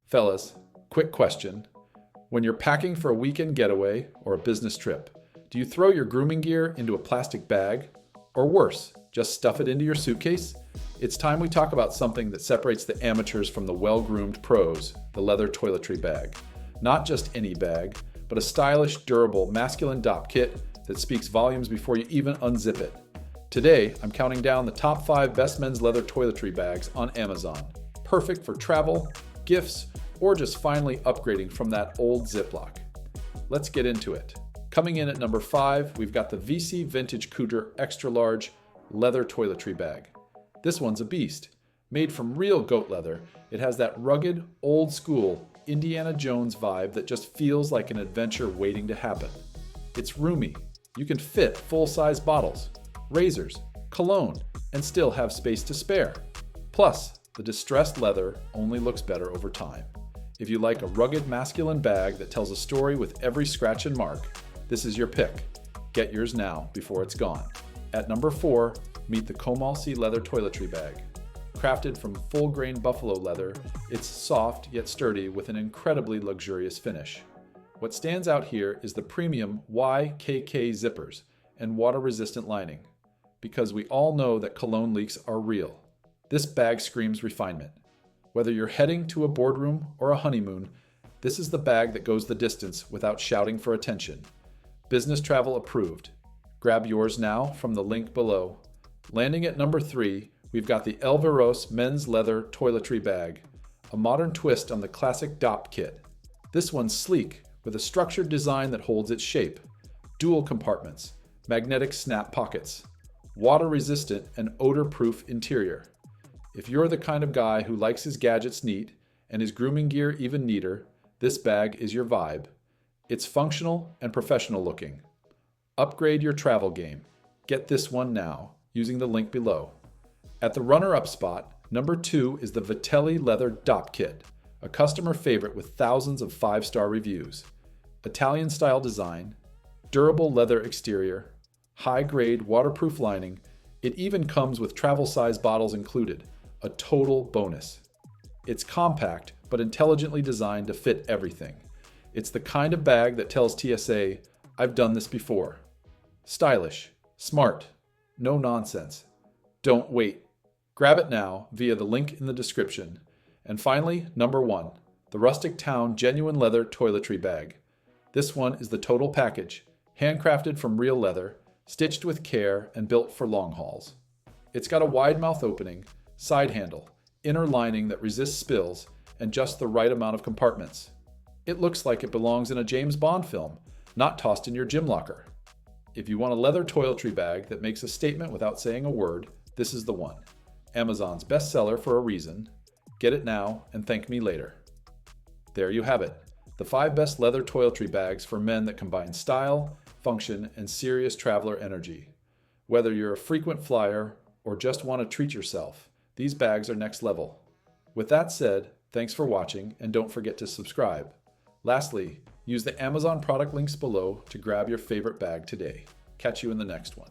Fellas, quick question. When you're packing for a weekend getaway or a business trip, do you throw your grooming gear into a plastic bag? Or worse, just stuff it into your suitcase? It's time we talk about something that separates the amateurs from the well-groomed pros, the leather toiletry bag. Not just any bag, but a stylish, durable, masculine Dopp kit that speaks volumes before you even unzip it. Today, I'm counting down the top 5 best men's leather toiletry bags on Amazon. Perfect for travel, gifts, or just finally upgrading from that old Ziploc. Let's get into it. Coming in at number 5, we've got the VC Vintage Couture Extra Large Leather Toiletry Bag. This one's a beast. Made from real goat leather, it has that rugged, old school Indiana Jones vibe that just feels like an adventure waiting to happen. It's roomy. You can fit full-size bottles, razors, cologne, and still have space to spare. Plus, the distressed leather only looks better over time. If you like a rugged masculine bag that tells a story with every scratch and mark, this is your pick. Get yours now before it's gone. At number 4, meet the Compartments leather toiletry bag. Crafted from full-grain buffalo leather, it's soft yet sturdy with an incredibly luxurious finish. What stands out here is the premium YKK zippers and water-resistant lining, because we all know that cologne leaks are real. This bag screams refinement. Whether you're heading to a boardroom or a honeymoon, this is the bag that goes the distance without shouting for attention. Business travel approved. Grab yours now from the link below. Landing at number 3, we've got the Elviros men's leather toiletry bag, a modern twist on the classic Dopp kit. This one's sleek, with a structured design that holds its shape. Dual compartments, magnetic snap pockets, water-resistant and odor-proof interior. If you're the kind of guy who likes his gadgets neat and his grooming gear even neater, this bag is your vibe. It's functional and professional looking. Upgrade your travel game. Get this one now, using the link below. At the runner-up spot, number 2 is the Vetelli leather Dopp kit, a customer favorite with thousands of 5-star reviews. Italian-style design, durable leather exterior, high-grade waterproof lining. It even comes with travel-size bottles included, a total bonus. It's compact, but intelligently designed to fit everything. It's the kind of bag that tells TSA, I've done this before. Stylish, smart, no nonsense. Don't wait. Grab it now via the link in the description. And finally, number 1, the Rustic Town Genuine Leather Toiletry Bag. This one is the total package, handcrafted from real leather, stitched with care and built for long hauls. It's got a wide mouth opening, side handle, inner lining that resists spills, and just the right amount of compartments. It looks like it belongs in a James Bond film, not tossed in your gym locker. If you want a leather toiletry bag that makes a statement without saying a word, this is the one. Amazon's bestseller for a reason. Get it now and thank me later. There you have it. The 5 best leather toiletry bags for men that combine style, function, and serious traveler energy. Whether you're a frequent flyer or just want to treat yourself, these bags are next level. With that said, thanks for watching and don't forget to subscribe. Lastly, use the Amazon product links below to grab your favorite bag today. Catch you in the next one.